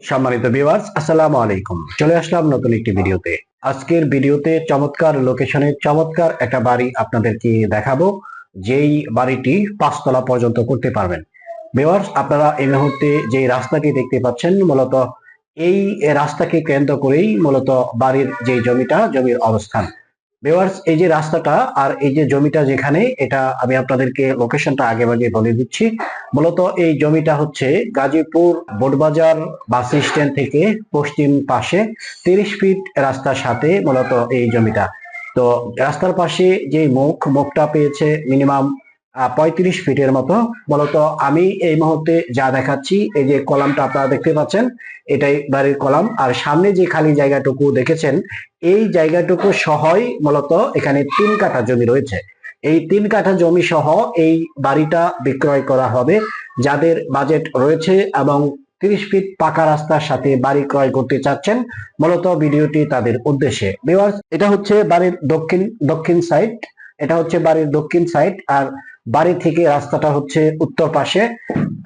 সম্মানিত ভিউয়ার্স, আসসালামু আলাইকুম। চলে আসলাম নতুন একটি ভিডিওতে। আজকের ভিডিওতে চমৎকার লোকেশনে চমৎকার একটা বাড়ি আপনাদেরকে দেখাবো, যেই বাড়িটি 5 তলা পর্যন্ত করতে পারবেন। ভিউয়ার্স, আপনারা এই মুহূর্তে যে রাস্তাটি দেখতে পাচ্ছেন, মূলত এই রাস্তাকে কেন্দ্র করেই মূলত বাড়ির যে জমির অবস্থান। ভিউয়ার্স, এই যে রাস্তাটা আর এই যে জমিটা যেখানে, এটা আমি আপনাদেরকে লোকেশনটা আগে বলে দিচ্ছি। মূলত এই জমিটা হচ্ছে গাজীপুর বোটবাজার বাস স্ট্যান্ড থেকে পশ্চিম পাশে 30 ফিট রাস্তার সাথে মূলত এই জমিটা। তো রাস্তার পাশে যে মুখটা পেয়েছে মিনিমাম 35 ফিটের মতো। মূলত আমি এই মুহূর্তে যা দেখাচ্ছি, এই যে কলামটা আপনারা দেখতে পাচ্ছেন, এটাই বাড়ির কলাম। আর সামনে যে খালি জায়গাটুকু দেখেছেন, এই জায়গাটুকু সহই মূলত এখানে 3 কাঠা জমি রয়েছে। এই 3 কাঠা জমি সহ এই বাড়িটা বিক্রয় করা হবে যাদের বাজেট রয়েছে এবং 30 ফিট পাকা রাস্তার সাথে বাড়ি ক্রয় করতে চাচ্ছেন। মূলত ভিডিওটি তাদের উদ্দেশ্যে। ভিউয়ার্স, এটা হচ্ছে বাড়ির দক্ষিণ সাইড। এটা হচ্ছে বাড়ির দক্ষিণ সাইড, আর বাড়ি থেকে রাস্তাটা হচ্ছে উত্তর পাশে।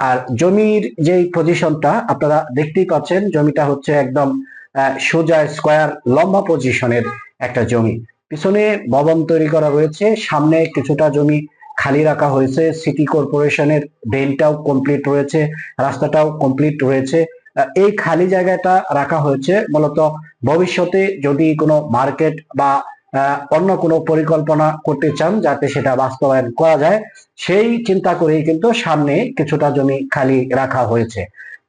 আর জমির যে পজিশনটা আপনারা দেখতেই পাচ্ছেন, জমিটা হচ্ছে একদম সোজা স্কোয়ার লম্বা পজিশনের একটা জমি। পিছনে ভবন তৈরি করা রয়েছে, সামনে কিছুটা জমি খালি রাখা হয়েছে। সিটি কর্পোরেশনের ড্রেনটাও কমপ্লিট রয়েছে, রাস্তাটাও কমপ্লিট রয়েছে। এই খালি জায়গাটা রাখা হয়েছে মূলত ভবিষ্যতে যদি কোনো মার্কেট বা অন্য কোনো পরিকল্পনা করতে চান, যাতে সেটা বাস্তবায়ন করা যায়, সেই চিন্তা করেই কিন্তু সামনে কিছুটা জমি খালি রাখা হয়েছে।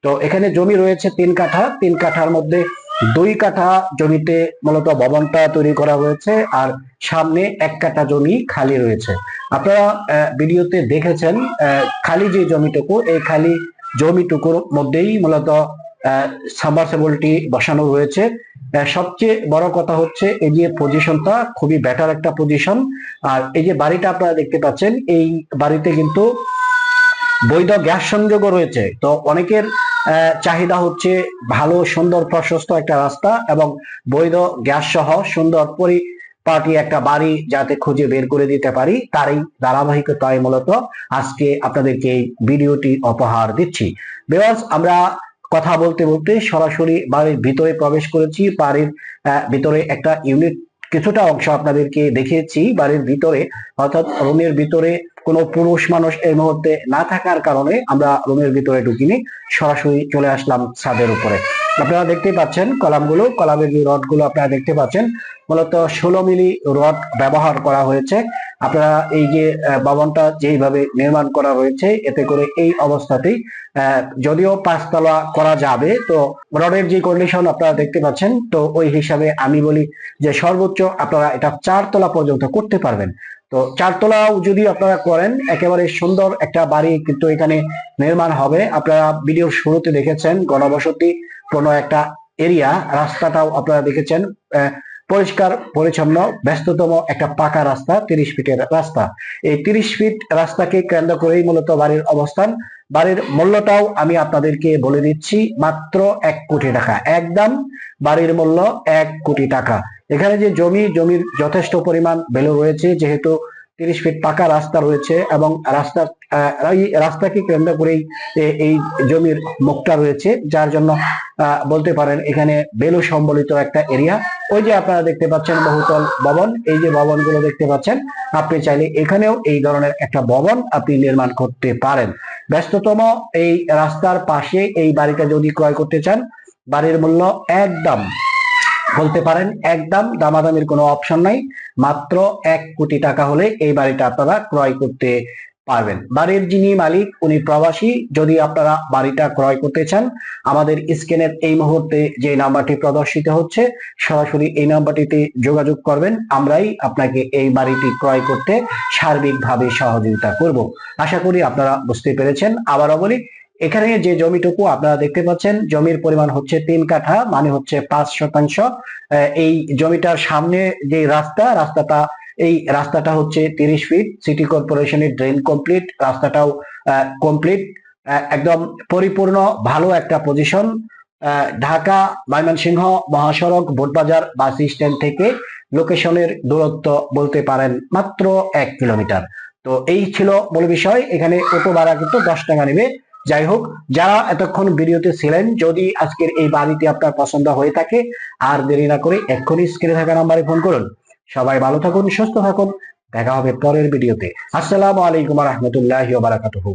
তো এখানে জমি রয়েছে 3 কাঠা। 3 কাঠার মধ্যে 2 কাঠা জমিতে মূলত ভবনটা তৈরি করা হয়েছে, আর সামনে 1 কাঠা জমি খালি রয়েছে। আপনারা ভিডিওতে দেখেছেন খালি যে জমিটুকু, এই খালি জমিটুকুর মধ্যেই মূলত সাবমার্সিবলটি বসানো রয়েছে। সবচেয়ে বড় কথা হচ্ছে এই যে পজিশনটা খুবই বেটার একটা পজিশন। আর এই যে বাড়িটা আপনারা দেখতে পাচ্ছেন, এই বাড়িতে কিন্তু বৈধ গ্যাস সংযোগও রয়েছে। তো অনেকের চাহিদা হচ্ছে ভালো সুন্দর প্রশস্ত একটা রাস্তা এবং বৈধ গ্যাস সহ সুন্দর পরিপাটি একটা বাড়ি যাতে খুঁজে বের করে দিতে পারি, তারই ধারাবাহিকতায় মূলত আজকে আপনাদেরকে এই ভিডিওটি উপহার দিচ্ছি। ভিউয়ার্স, আমরা কথা বলতে বলতে সরাসরি বাড়ির ভিতরে প্রবেশ করেছি। বাড়ির ভিতরে একটা ইউনিট কিছুটা অংশ আপনাদেরকে দেখিয়েছি বাড়ির ভিতরে, অর্থাৎ রুমের ভিতরে কোনো পুরুষ মানুষ এই মুহূর্তে না থাকার কারণে আমরা রুমের ভিতরে ঢুকিনি, সরাসরি চলে আসলাম ছাদের উপরে। আপনারা দেখতে পাচ্ছেন কলামের যে রডগুলো আপনারা দেখতে পাচ্ছেন, মূলত 16 মিলি রড ব্যবহার করা হয়েছে। আপনারা এই যে ভবনটা যেইভাবে নির্মাণ করা রয়েছে, এতে করে এই অবস্থাতেই যদিও 5 তলা করা যাবে, তো রডের যে কন্ডিশন আপনারা দেখতে পাচ্ছেন, তো ওই হিসাবে আমি বলি যে সর্বোচ্চ আপনারা এটা 4 তলা পর্যন্ত করতে পারবেন। তো 4 তলাও যদি আপনারা করেন, একেবারে সুন্দর একটা বাড়ি কিন্তু এখানে নির্মাণ হবে। আপনারা ভিডিওর শুরুতে দেখেছেন ঘনবসতি কোনো একটা এরিয়া, রাস্তাটাও আপনারা দেখেছেন পরিষ্কার পরিচ্ছন্ন, ব্যস্ততম একটা পাকা রাস্তা, 30 ফিটের রাস্তা। এই 30 ফিট রাস্তাকে কেন্দ্র করেই মূলত বাড়ির অবস্থান। বাড়ির মূল্যটাও আমি আপনাদেরকে বলে দিচ্ছি, মাত্র 1 কোটি টাকা একদম। বাড়ির মূল্য 1 কোটি টাকা। এখানে যে জমির যথেষ্ট পরিমাণ ভ্যালু রয়েছে, যেহেতু 30 ফিট পাকা রাস্তা রয়েছে এবং রাস্তাকে কেন্দ্র করেই এই জমির মুখটা রয়েছে, যার জন্য বলতে পারেন এখানে ভ্যালু সম্বলিত একটা এরিয়া। ওই যে আপনারা দেখতে পাচ্ছেন বহুতল ভবন, এই যে ভবনগুলো দেখতে পাচ্ছেন, আপনি চাইলে এখানেও এই ধরনের একটা ভবন আপনি নির্মাণ করতে পারেন। ব্যস্ততম এই রাস্তার পাশে এই বাড়িটা যদি ক্রয় করতে চান, বাড়ির মূল্য একদম বলতে পারেন একদম দামাদামির কোনো অপশন নাই, মাত্র 1 কোটি টাকা হলে এই বাড়িটা আপনারা ক্রয় করতে পারবেন। বাড়ির যিনি মালিক উনি প্রবাসী। যদি আপনারা বাড়িটা ক্রয় করতে চান, আমাদের স্ক্রিনের এই মুহূর্তে যে নাম্বারটি প্রদর্শিত হচ্ছে, সরাসরি এই নাম্বারটিতে যোগাযোগ করবেন। আমরাই আপনাকে এই বাড়িটি ক্রয় করতে সার্বিকভাবে সহযোগিতা করব। আশা করি আপনারা বুঝতে পেরেছেন। আবারও বলি, এখানে যে জমিটুকু আপনারা দেখতে পাচ্ছেন, জমির পরিমাণ হচ্ছে 3 কাঠা, মানে হচ্ছে 5%। এই জমিটার সামনে যে রাস্তাটা, এই রাস্তাটা হচ্ছে 30 ফিট। সিটি কর্পোরেশনের ড্রেন কমপ্লিট, রাস্তাটাও কমপ্লিট, একদম পরিপূর্ণ ভালো একটা পজিশন। ঢাকা ময়মনসিংহ মহাসড়ক বোটবাজার বাস স্ট্যান্ড থেকে লোকেশনের দূরত্ব বলতে পারেন মাত্র 1 কিলোমিটার। তো এই ছিল মূল বিষয়। এখানে অটো ভাড়া কিন্তু 10 টাকা নেবে। যাই হোক, যারা এতক্ষণ ভিডিওতে ছিলেন, যদি আজকের এই বাড়িটি আপনার পছন্দ হয়ে থাকে, আর দেরি না করে এক্ষুনি স্ক্রিনে থাকা নাম্বারে ফোন করুন। সবাই ভালো থাকুন, সুস্থ থাকুন, দেখা হবে পরের ভিডিওতে। আসসালামু আলাইকুম ওয়া রাহমাতুল্লাহি ওয়া বারাকাতুহু।